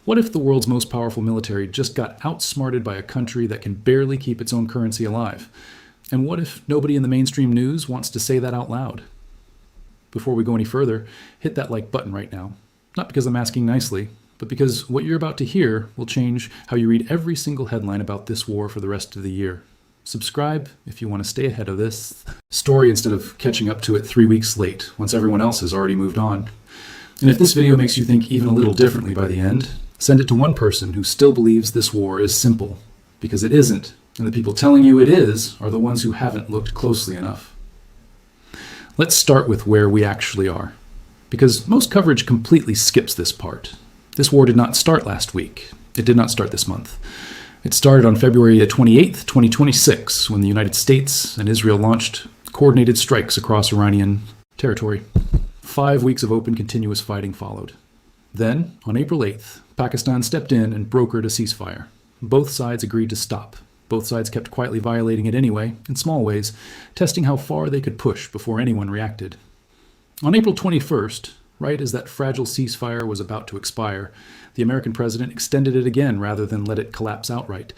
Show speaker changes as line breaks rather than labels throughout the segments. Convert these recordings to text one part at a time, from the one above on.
What if the world's most powerful military just got outsmarted by a country that can barely keep its own currency alive? And what if nobody in the mainstream news wants to say that out loud? Before we go any further, hit that like button right now. Not because I'm asking nicely, but because what you're about to hear will change how you read every single headline about this war for the rest of the year. Subscribe if you want to stay ahead of this story instead of catching up to it 3 weeks late, once everyone else has already moved on. And if this video makes you think even a little differently by the end, send it to one person who still believes this war is simple, because it isn't, and the people telling you it is are the ones who haven't looked closely enough. Let's start with where we actually are, because most coverage completely skips this part. This war did not start last week. It did not start this month. It started on February 28th, 2026, when the United States and Israel launched coordinated strikes across Iranian territory. 5 weeks of open, continuous fighting followed. Then, on April 8th, Pakistan stepped in and brokered a ceasefire. Both sides agreed to stop. Both sides kept quietly violating it anyway, in small ways, testing how far they could push before anyone reacted. On April 21st, right as that fragile ceasefire was about to expire, the American president extended it again rather than let it collapse outright.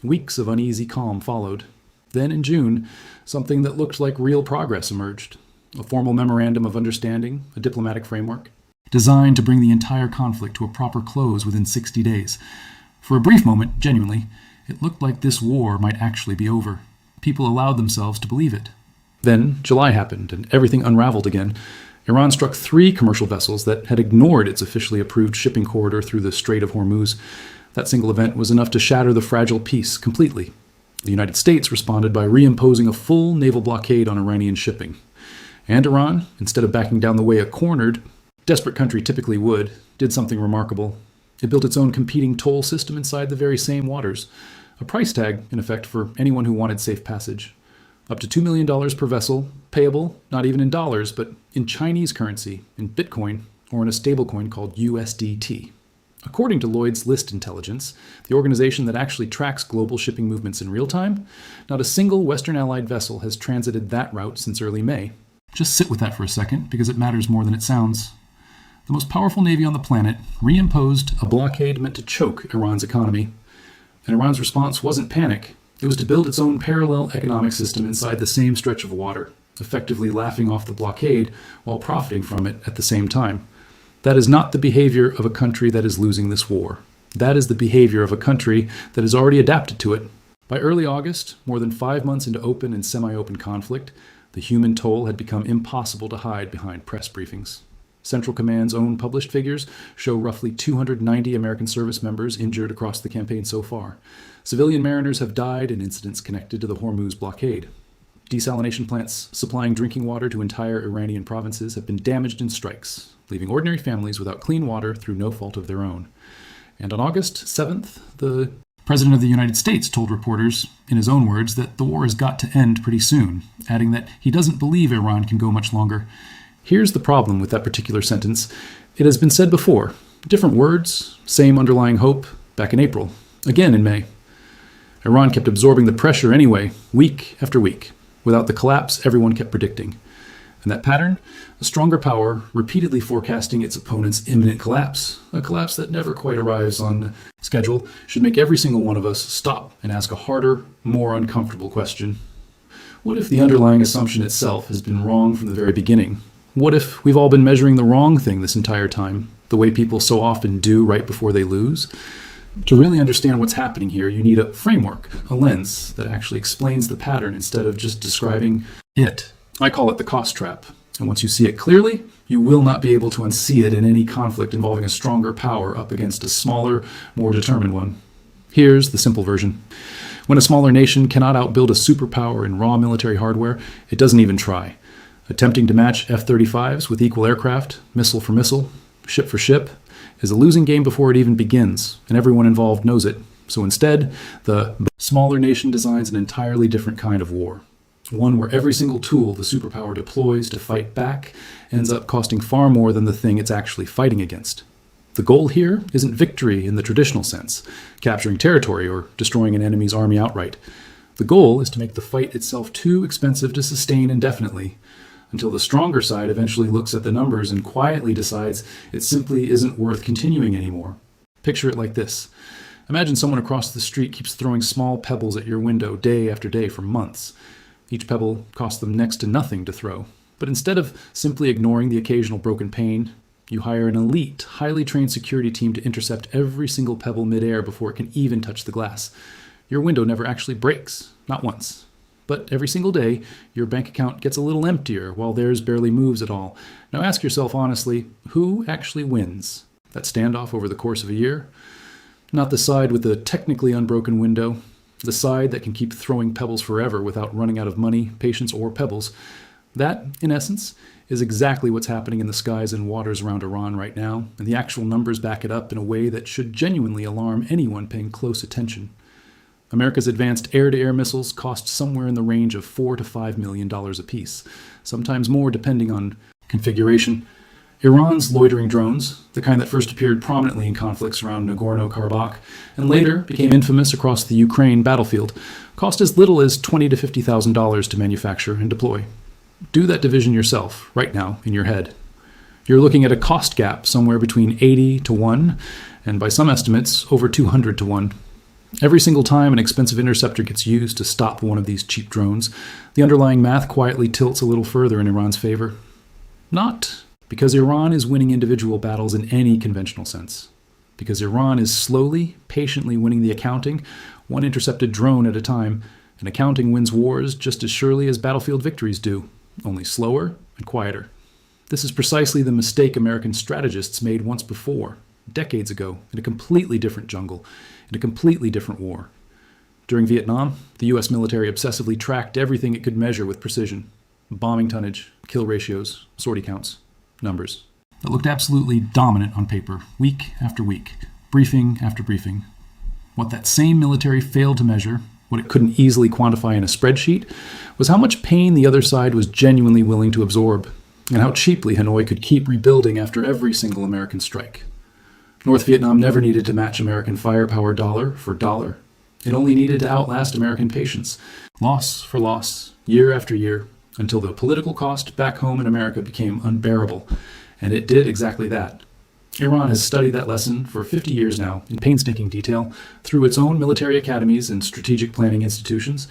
Weeks of uneasy calm followed. Then in June, something that looked like real progress emerged. A formal memorandum of understanding, a diplomatic framework, designed to bring the entire conflict to a proper close within 60 days. For a brief moment, genuinely, it looked like this war might actually be over. People allowed themselves to believe it. Then July happened, and everything unraveled again. Iran struck 3 commercial vessels that had ignored its officially approved shipping corridor through the Strait of Hormuz. That single event was enough to shatter the fragile peace completely. The United States responded by reimposing a full naval blockade on Iranian shipping. And Iran, instead of backing down the way a cornered, desperate country typically would, did something remarkable. It built its own competing toll system inside the very same waters. A price tag, in effect, for anyone who wanted safe passage. Up to $2 million per vessel, payable not even in dollars, but in Chinese currency, in Bitcoin, or in a stablecoin called USDT. According to Lloyd's List Intelligence, the organization that actually tracks global shipping movements in real time, not a single Western Allied vessel has transited that route since early May. Just sit with that for a second, because it matters more than it sounds. The most powerful navy on the planet reimposed a blockade meant to choke Iran's economy. And Iran's response wasn't panic. It was to build its own parallel economic system inside the same stretch of water, effectively laughing off the blockade while profiting from it at the same time. That is not the behavior of a country that is losing this war. That is the behavior of a country that has already adapted to it. By early August, more than 5 months into open and semi-open conflict, the human toll had become impossible to hide behind press briefings. Central Command's own published figures show roughly 290 American service members injured across the campaign so far. Civilian mariners have died in incidents connected to the Hormuz blockade. Desalination plants supplying drinking water to entire Iranian provinces have been damaged in strikes, leaving ordinary families without clean water through no fault of their own. And on August 7th, the President of the United States told reporters, in his own words, that the war has got to end pretty soon, adding that he doesn't believe Iran can go much longer. Here's the problem with that particular sentence. It has been said before. Different words, same underlying hope, back in April, again in May. Iran kept absorbing the pressure anyway, week after week, without the collapse everyone kept predicting. And that pattern, a stronger power repeatedly forecasting its opponent's imminent collapse, a collapse that never quite arrives on schedule, should make every single one of us stop and ask a harder, more uncomfortable question. What if the underlying assumption itself has been wrong from the very beginning? What if we've all been measuring the wrong thing this entire time, the way people so often do right before they lose? To really understand what's happening here, you need a framework, a lens that actually explains the pattern instead of just describing it. I call it the cost trap. And once you see it clearly, you will not be able to unsee it in any conflict involving a stronger power up against a smaller, more determined one. Here's the simple version. When a smaller nation cannot outbuild a superpower in raw military hardware, it doesn't even try. Attempting to match F-35s with equal aircraft, missile for missile, ship for ship, is a losing game before it even begins, and everyone involved knows it. So instead, the smaller nation designs an entirely different kind of war. One where every single tool the superpower deploys to fight back ends up costing far more than the thing it's actually fighting against. The goal here isn't victory in the traditional sense, capturing territory or destroying an enemy's army outright. The goal is to make the fight itself too expensive to sustain indefinitely, until the stronger side eventually looks at the numbers and quietly decides it simply isn't worth continuing anymore. Picture it like this. Imagine someone across the street keeps throwing small pebbles at your window day after day for months. Each pebble costs them next to nothing to throw. But instead of simply ignoring the occasional broken pane, you hire an elite, highly trained security team to intercept every single pebble midair before it can even touch the glass. Your window never actually breaks, not once. But every single day, your bank account gets a little emptier while theirs barely moves at all. Now ask yourself honestly, who actually wins? That standoff over the course of a year? Not the side with the technically unbroken window, the side that can keep throwing pebbles forever without running out of money, patience, or pebbles. That, in essence, is exactly what's happening in the skies and waters around Iran right now, and the actual numbers back it up in a way that should genuinely alarm anyone paying close attention. America's advanced air-to-air missiles cost somewhere in the range of $4 to $5 million apiece, sometimes more depending on configuration. Iran's loitering drones, the kind that first appeared prominently in conflicts around Nagorno-Karabakh and later became infamous across the Ukraine battlefield, cost as little as $20,000 to $50,000 to manufacture and deploy. Do that division yourself, right now, in your head. You're looking at a cost gap somewhere between 80 to 1, and by some estimates, over 200 to 1. Every single time an expensive interceptor gets used to stop one of these cheap drones, the underlying math quietly tilts a little further in Iran's favor. Not because Iran is winning individual battles in any conventional sense. Because Iran is slowly, patiently winning the accounting, one intercepted drone at a time, and accounting wins wars just as surely as battlefield victories do, only slower and quieter. This is precisely the mistake American strategists made once before, decades ago, in a completely different jungle, in a completely different war. During Vietnam, the U.S. military obsessively tracked everything it could measure with precision. Bombing tonnage, kill ratios, sortie counts, numbers. It looked absolutely dominant on paper, week after week, briefing after briefing. What that same military failed to measure, what it couldn't easily quantify in a spreadsheet, was how much pain the other side was genuinely willing to absorb, and how cheaply Hanoi could keep rebuilding after every single American strike. North Vietnam never needed to match American firepower dollar for dollar. It only needed to outlast American patience, loss for loss, year after year, until the political cost back home in America became unbearable, and it did exactly that. Iran has studied that lesson for 50 years now, in painstaking detail, through its own military academies and strategic planning institutions.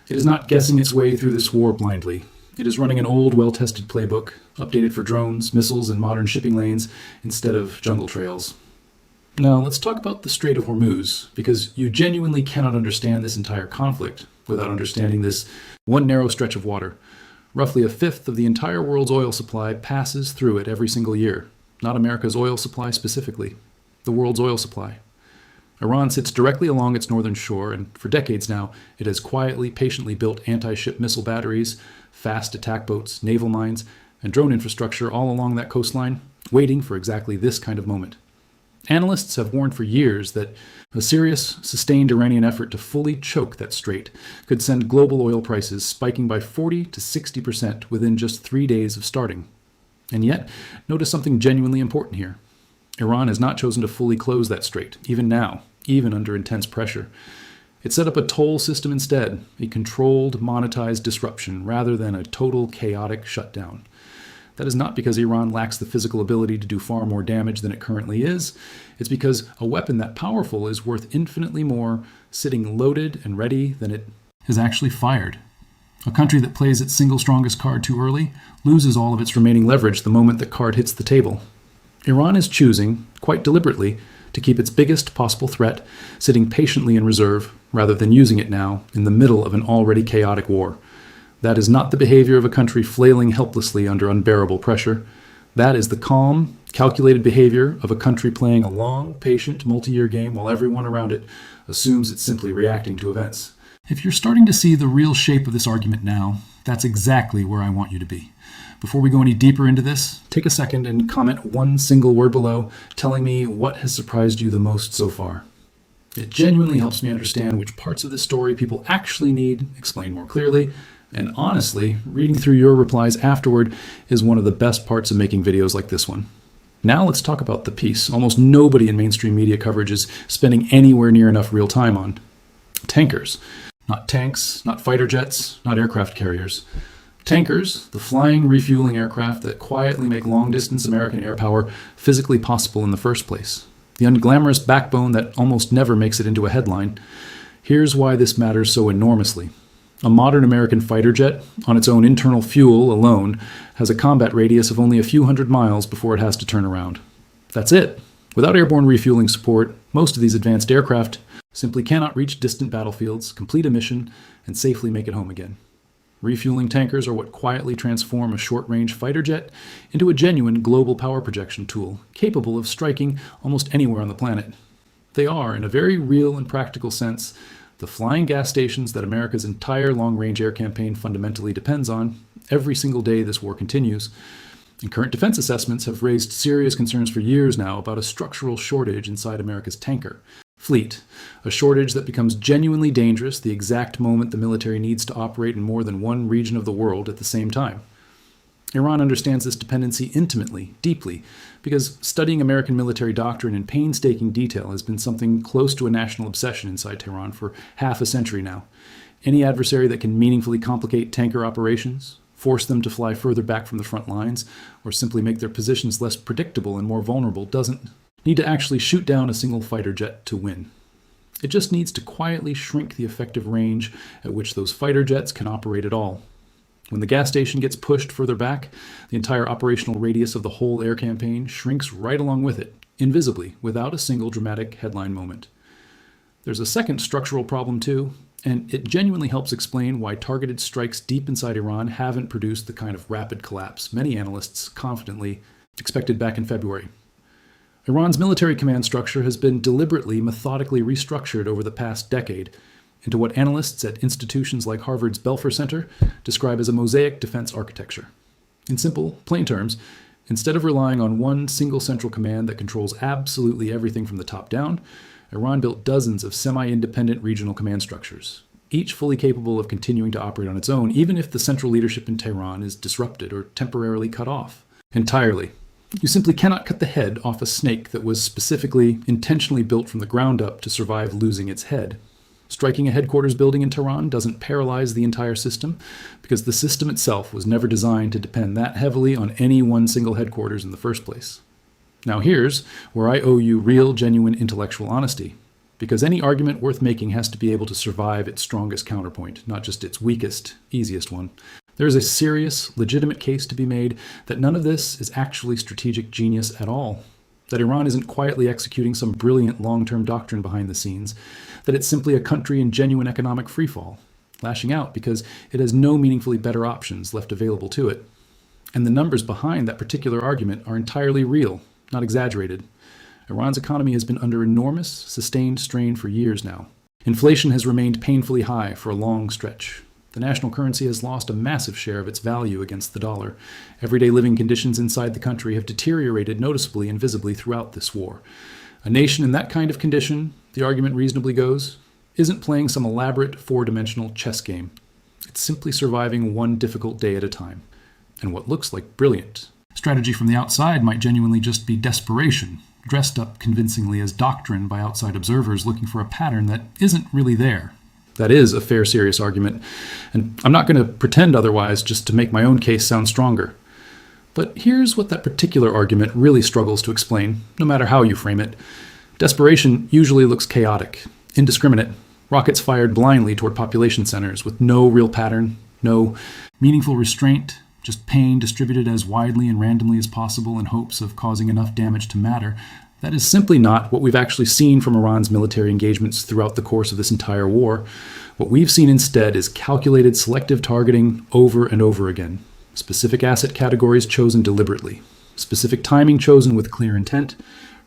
It is not guessing its way through this war blindly. It is running an old, well-tested playbook, updated for drones, missiles, and modern shipping lanes, instead of jungle trails. Now, let's talk about the Strait of Hormuz, because you genuinely cannot understand this entire conflict without understanding this one narrow stretch of water. Roughly a fifth of the entire world's oil supply passes through it every single year. Not America's oil supply specifically, the world's oil supply. Iran sits directly along its northern shore, and for decades now, it has quietly, patiently built anti-ship missile batteries, fast attack boats, naval mines, and drone infrastructure all along that coastline, waiting for exactly this kind of moment. Analysts have warned for years that a serious, sustained Iranian effort to fully choke that strait could send global oil prices spiking by 40 to 60% within just 3 days of starting. And yet, notice something genuinely important here. Iran has not chosen to fully close that strait, even now, even under intense pressure. It set up a toll system instead, a controlled, monetized disruption rather than a total, chaotic shutdown. That is not because Iran lacks the physical ability to do far more damage than it currently is. It's because a weapon that powerful is worth infinitely more sitting loaded and ready than it has actually fired. A country that plays its single strongest card too early loses all of its remaining leverage the moment the card hits the table. Iran is choosing, quite deliberately, to keep its biggest possible threat sitting patiently in reserve rather than using it now in the middle of an already chaotic war. That is not the behavior of a country flailing helplessly under unbearable pressure. That is the calm, calculated behavior of a country playing a long, patient, multi-year game while everyone around it assumes it's simply reacting to events. If you're starting to see the real shape of this argument now, that's exactly where I want you to be. Before we go any deeper into this, take a second and comment one single word below telling me what has surprised you the most so far. It genuinely helps me understand which parts of this story people actually need explained more clearly. And honestly, reading through your replies afterward is one of the best parts of making videos like this one. Now let's talk about the piece almost nobody in mainstream media coverage is spending anywhere near enough real time on. Tankers. Not tanks, not fighter jets, not aircraft carriers. Tankers, the flying, refueling aircraft that quietly make long-distance American air power physically possible in the first place. the unglamorous backbone that almost never makes it into a headline. Here's why this matters so enormously. A modern American fighter jet, on its own internal fuel alone, has a combat radius of only a few hundred miles before it has to turn around. That's it. Without airborne refueling support, most of these advanced aircraft simply cannot reach distant battlefields, complete a mission, and safely make it home again. Refueling tankers are what quietly transform a short-range fighter jet into a genuine global power projection tool, capable of striking almost anywhere on the planet. They are, in a very real and practical sense, the flying gas stations that America's entire long-range air campaign fundamentally depends on every single day this war continues. And current defense assessments have raised serious concerns for years now about a structural shortage inside America's tanker fleet, a shortage that becomes genuinely dangerous the exact moment the military needs to operate in more than one region of the world at the same time. Iran understands this dependency intimately, deeply, because studying American military doctrine in painstaking detail has been something close to a national obsession inside Tehran for half a century now. Any adversary that can meaningfully complicate tanker operations, force them to fly further back from the front lines, or simply make their positions less predictable and more vulnerable doesn't need to actually shoot down a single fighter jet to win. It just needs to quietly shrink the effective range at which those fighter jets can operate at all. When the gas station gets pushed further back, the entire operational radius of the whole air campaign shrinks right along with it, invisibly, without a single dramatic headline moment. There's a second structural problem too, and it genuinely helps explain why targeted strikes deep inside Iran haven't produced the kind of rapid collapse many analysts confidently expected back in February. Iran's military command structure has been deliberately, methodically restructured over the past decade into what analysts at institutions like Harvard's Belfer Center describe as a mosaic defense architecture. In simple, plain terms, instead of relying on one single central command that controls absolutely everything from the top down, Iran built dozens of semi-independent regional command structures, each fully capable of continuing to operate on its own, even if the central leadership in Tehran is disrupted or temporarily cut off entirely. You simply cannot cut the head off a snake that was specifically, intentionally built from the ground up to survive losing its head. Striking a headquarters building in Tehran doesn't paralyze the entire system, because the system itself was never designed to depend that heavily on any one single headquarters in the first place. Now here's where I owe you real, genuine intellectual honesty, because any argument worth making has to be able to survive its strongest counterpoint, not just its weakest, easiest one. There is a serious, legitimate case to be made that none of this is actually strategic genius at all, that Iran isn't quietly executing some brilliant long-term doctrine behind the scenes, that it's simply a country in genuine economic freefall, lashing out because it has no meaningfully better options left available to it. And the numbers behind that particular argument are entirely real, not exaggerated. Iran's economy has been under enormous, sustained strain for years now. Inflation has remained painfully high for a long stretch. The national currency has lost a massive share of its value against the dollar. Everyday living conditions inside the country have deteriorated noticeably and visibly throughout this war. A nation in that kind of condition, the argument reasonably goes, isn't playing some elaborate four-dimensional chess game. It's simply surviving one difficult day at a time. And what looks like brilliant strategy from the outside might genuinely just be desperation, dressed up convincingly as doctrine by outside observers looking for a pattern that isn't really there. That is a fair, serious argument, and I'm not going to pretend otherwise just to make my own case sound stronger. But here's what that particular argument really struggles to explain, no matter how you frame it. Desperation usually looks chaotic, indiscriminate, rockets fired blindly toward population centers with no real pattern, no meaningful restraint, just pain distributed as widely and randomly as possible in hopes of causing enough damage to matter. That is simply not what we've actually seen from Iran's military engagements throughout the course of this entire war. What we've seen instead is calculated selective targeting over and over again. Specific asset categories chosen deliberately. Specific timing chosen with clear intent.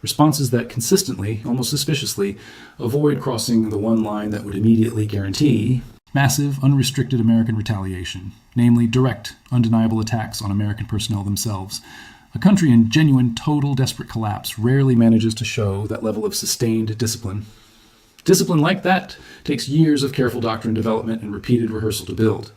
Responses that consistently, almost suspiciously, avoid crossing the one line that would immediately guarantee massive, unrestricted American retaliation, namely direct, undeniable attacks on American personnel themselves. A country in genuine, total, desperate collapse rarely manages to show that level of sustained discipline. Discipline like that takes years of careful doctrine development and repeated rehearsal to build.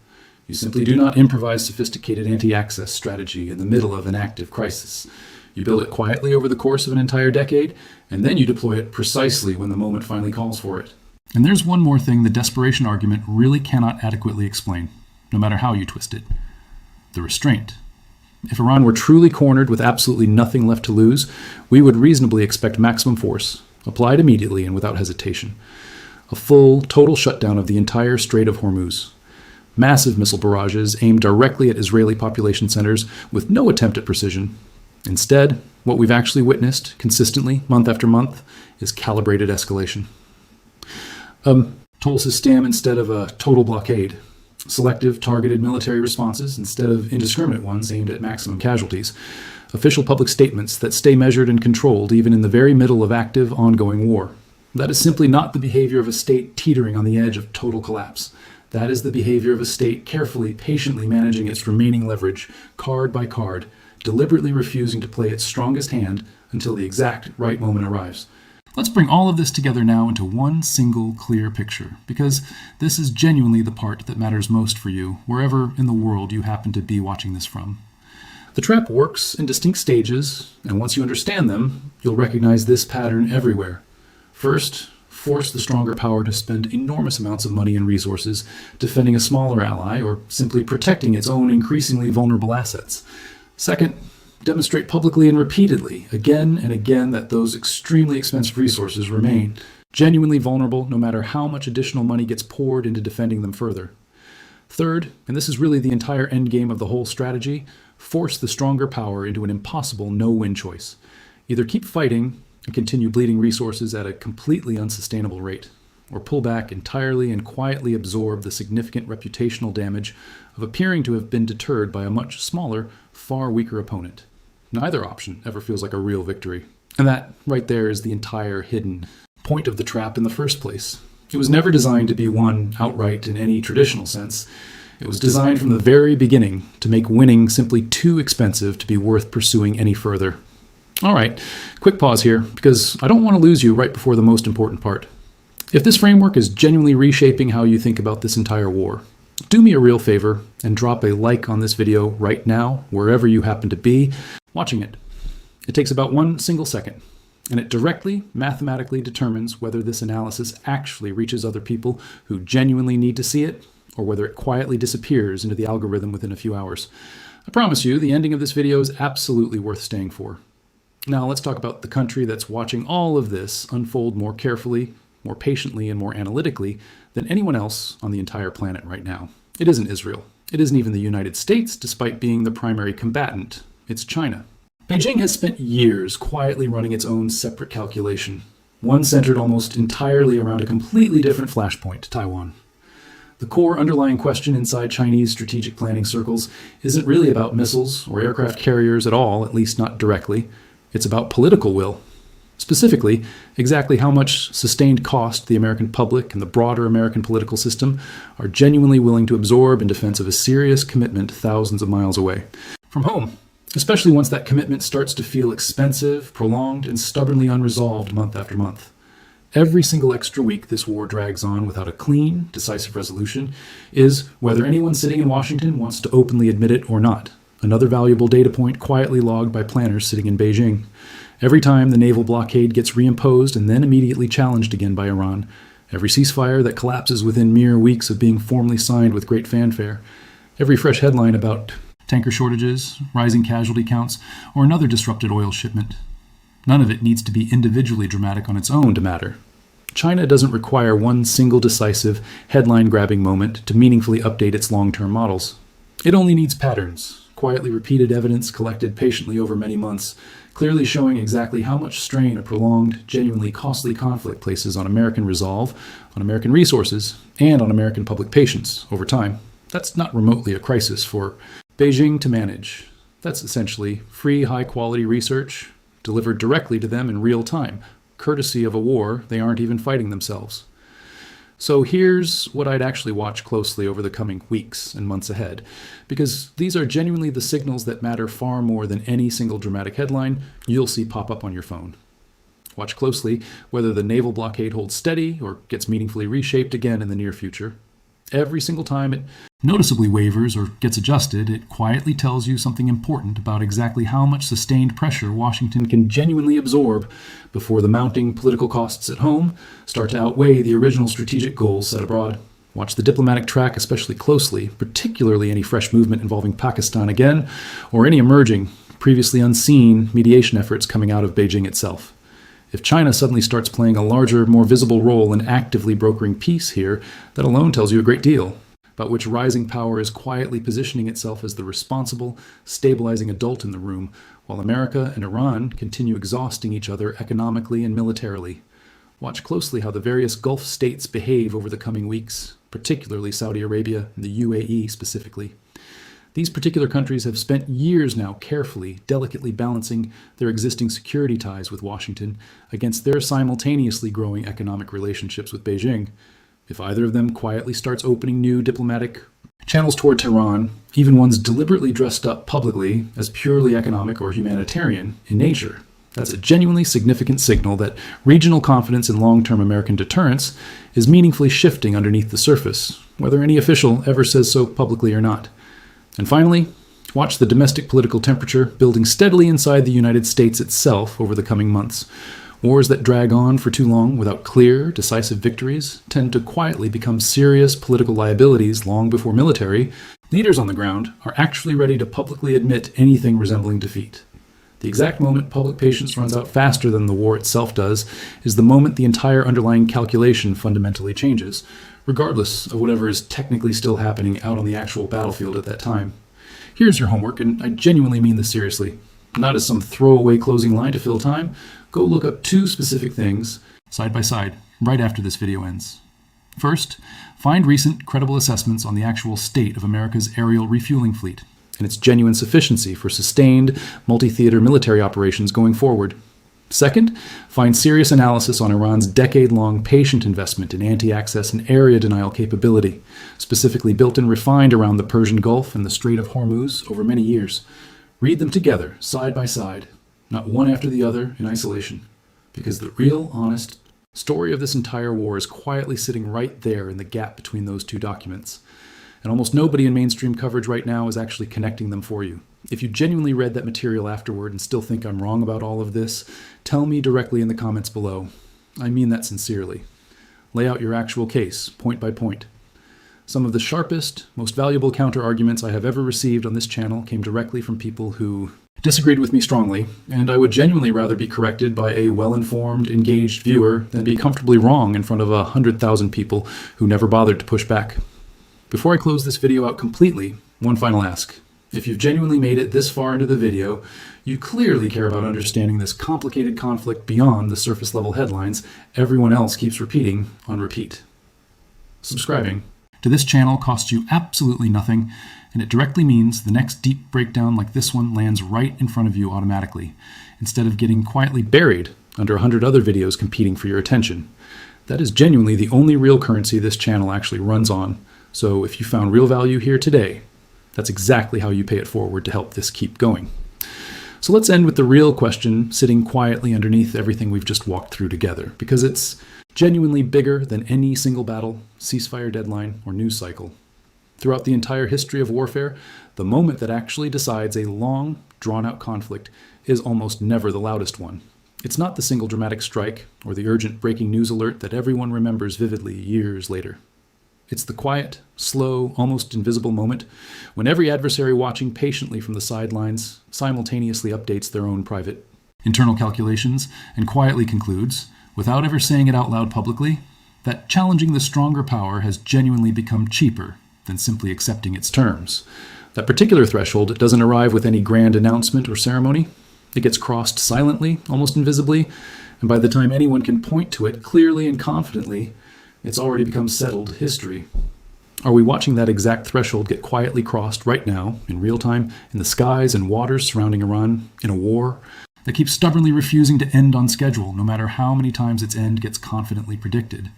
You simply do not improvise sophisticated anti-access strategy in the middle of an active crisis. You build it quietly over the course of an entire decade, and then you deploy it precisely when the moment finally calls for it. And there's one more thing the desperation argument really cannot adequately explain, no matter how you twist it. The restraint. If Iran were truly cornered with absolutely nothing left to lose, we would reasonably expect maximum force, applied immediately and without hesitation. A full, total shutdown of the entire Strait of Hormuz. Massive missile barrages aimed directly at Israeli population centers with no attempt at precision. Instead, what we've actually witnessed consistently, month after month, is calibrated escalation. Total system instead of a total blockade. Selective, targeted military responses instead of indiscriminate ones aimed at maximum casualties. Official public statements that stay measured and controlled even in the very middle of active, ongoing war. That is simply not the behavior of a state teetering on the edge of total collapse. That is the behavior of a state carefully, patiently managing its remaining leverage, card by card, deliberately refusing to play its strongest hand until the exact right moment arrives. Let's bring all of this together now into one single clear picture, because this is genuinely the part that matters most for you, wherever in the world you happen to be watching this from. The trap works in distinct stages, and once you understand them, you'll recognize this pattern everywhere. First, force the stronger power to spend enormous amounts of money and resources defending a smaller ally or simply protecting its own increasingly vulnerable assets. Second, demonstrate publicly and repeatedly, again and again, that those extremely expensive resources remain genuinely vulnerable no matter how much additional money gets poured into defending them further. Third, and this is really the entire endgame of the whole strategy, force the stronger power into an impossible no-win choice. Either keep fighting and continue bleeding resources at a completely unsustainable rate, or pull back entirely and quietly absorb the significant reputational damage of appearing to have been deterred by a much smaller, far weaker opponent. Neither option ever feels like a real victory. And that, right there, is the entire hidden point of the trap in the first place. It was never designed to be won outright in any traditional sense. It was designed from the very beginning to make winning simply too expensive to be worth pursuing any further. All right, quick pause here, because I don't want to lose you right before the most important part. If this framework is genuinely reshaping how you think about this entire war, do me a real favor and drop a like on this video right now, wherever you happen to be watching it. It takes about 1 single second, and it directly, mathematically determines whether this analysis actually reaches other people who genuinely need to see it, or whether it quietly disappears into the algorithm within a few hours. I promise you, the ending of this video is absolutely worth staying for. Now let's talk about the country that's watching all of this unfold more carefully, more patiently, and more analytically than anyone else on the entire planet right now. It isn't Israel. It isn't even the United States, despite being the primary combatant. It's China. Beijing has spent years quietly running its own separate calculation, one centered almost entirely around a completely different flashpoint, Taiwan. The core underlying question inside Chinese strategic planning circles isn't really about missiles or aircraft carriers at all, at least not directly. It's about political will. Specifically, exactly how much sustained cost the American public and the broader American political system are genuinely willing to absorb in defense of a serious commitment thousands of miles away from home, especially once that commitment starts to feel expensive, prolonged, and stubbornly unresolved month after month. Every single extra week this war drags on without a clean, decisive resolution is, whether anyone sitting in Washington wants to openly admit it or not, another valuable data point quietly logged by planners sitting in Beijing. Every time the naval blockade gets reimposed and then immediately challenged again by Iran, every ceasefire that collapses within mere weeks of being formally signed with great fanfare, every fresh headline about tanker shortages, rising casualty counts, or another disrupted oil shipment. None of it needs to be individually dramatic on its own to matter. China doesn't require one single decisive, headline-grabbing moment to meaningfully update its long-term models. It only needs patterns, quietly repeated evidence collected patiently over many months, clearly showing exactly how much strain a prolonged, genuinely costly conflict places on American resolve, on American resources, and on American public patience over time. That's not remotely a crisis for Beijing to manage. That's essentially free, high-quality research delivered directly to them in real time, courtesy of a war they aren't even fighting themselves. So here's what I'd actually watch closely over the coming weeks and months ahead, because these are genuinely the signals that matter far more than any single dramatic headline you'll see pop up on your phone. Watch closely whether the naval blockade holds steady or gets meaningfully reshaped again in the near future. Every single time it noticeably wavers or gets adjusted, it quietly tells you something important about exactly how much sustained pressure Washington can genuinely absorb before the mounting political costs at home start to outweigh the original strategic goals set abroad. Watch the diplomatic track especially closely, particularly any fresh movement involving Pakistan again, or any emerging, previously unseen mediation efforts coming out of Beijing itself. If China suddenly starts playing a larger, more visible role in actively brokering peace here, that alone tells you a great deal about which rising power is quietly positioning itself as the responsible, stabilizing adult in the room, while America and Iran continue exhausting each other economically and militarily. Watch closely how the various Gulf states behave over the coming weeks, particularly Saudi Arabia and the UAE specifically. These particular countries have spent years now carefully, delicately balancing their existing security ties with Washington against their simultaneously growing economic relationships with Beijing. If either of them quietly starts opening new diplomatic channels toward Tehran, even ones deliberately dressed up publicly as purely economic or humanitarian in nature, that's a genuinely significant signal that regional confidence in long-term American deterrence is meaningfully shifting underneath the surface, whether any official ever says so publicly or not. And finally, watch the domestic political temperature building steadily inside the United States itself over the coming months. Wars that drag on for too long without clear, decisive victories tend to quietly become serious political liabilities long before military leaders on the ground are actually ready to publicly admit anything resembling defeat. The exact moment public patience runs out faster than the war itself does is the moment the entire underlying calculation fundamentally changes, regardless of whatever is technically still happening out on the actual battlefield at that time. Here's your homework, and I genuinely mean this seriously. Not as some throwaway closing line to fill time. Go look up 2 specific things, side by side, right after this video ends. First, find recent, credible assessments on the actual state of America's aerial refueling fleet and its genuine sufficiency for sustained, multi-theater military operations going forward. Second, find serious analysis on Iran's decade-long patient investment in anti-access and area denial capability, specifically built and refined around the Persian Gulf and the Strait of Hormuz over many years. Read them together, side by side, not one after the other in isolation, because the real, honest story of this entire war is quietly sitting right there in the gap between those 2 documents. And almost nobody in mainstream coverage right now is actually connecting them for you. If you genuinely read that material afterward and still think I'm wrong about all of this, tell me directly in the comments below. I mean that sincerely. Lay out your actual case, point by point. Some of the sharpest, most valuable counter-arguments I have ever received on this channel came directly from people who disagreed with me strongly, and I would genuinely rather be corrected by a well-informed, engaged viewer than be comfortably wrong in front of 100,000 people who never bothered to push back. Before I close this video out completely, one final ask. If you've genuinely made it this far into the video, you clearly care about understanding this complicated conflict beyond the surface-level headlines everyone else keeps repeating on repeat. Subscribing to this channel costs you absolutely nothing, and it directly means the next deep breakdown like this one lands right in front of you automatically, instead of getting quietly buried under 100 other videos competing for your attention. That is genuinely the only real currency this channel actually runs on. So if you found real value here today, that's exactly how you pay it forward to help this keep going. So let's end with the real question sitting quietly underneath everything we've just walked through together, because it's genuinely bigger than any single battle, ceasefire deadline, or news cycle. Throughout the entire history of warfare, the moment that actually decides a long, drawn-out conflict is almost never the loudest one. It's not the single dramatic strike or the urgent breaking news alert that everyone remembers vividly years later. It's the quiet, slow, almost invisible moment when every adversary watching patiently from the sidelines simultaneously updates their own private internal calculations and quietly concludes, without ever saying it out loud publicly, that challenging the stronger power has genuinely become cheaper than simply accepting its terms. That particular threshold doesn't arrive with any grand announcement or ceremony. It gets crossed silently, almost invisibly, and by the time anyone can point to it clearly and confidently, it's already become settled history. Are we watching that exact threshold get quietly crossed right now, in real time, in the skies and waters surrounding Iran, in a war that keeps stubbornly refusing to end on schedule, no matter how many times its end gets confidently predicted?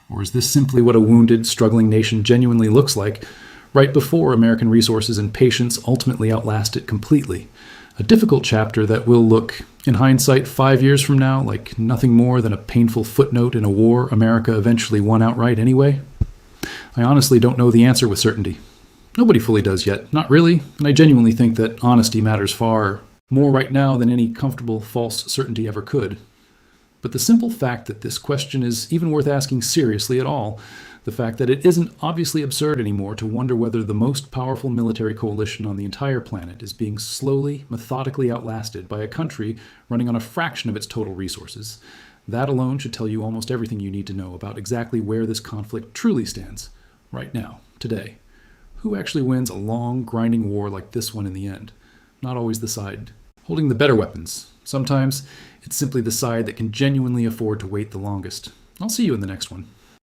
Or is this simply what a wounded, struggling nation genuinely looks like, right before American resources and patience ultimately outlast it completely? A difficult chapter that will look, in hindsight, 5 years from now, like nothing more than a painful footnote in a war America eventually won outright anyway? I honestly don't know the answer with certainty. Nobody fully does yet, not really, and I genuinely think that honesty matters far more right now than any comfortable false certainty ever could. But the simple fact that this question is even worth asking seriously at all The fact that it isn't obviously absurd anymore to wonder whether the most powerful military coalition on the entire planet is being slowly, methodically outlasted by a country running on a fraction of its total resources. That alone should tell you almost everything you need to know about exactly where this conflict truly stands, right now, today. Who actually wins a long, grinding war like this one in the end? Not always the side holding the better weapons. Sometimes it's simply the side that can genuinely afford to wait the longest. I'll see you in the next one.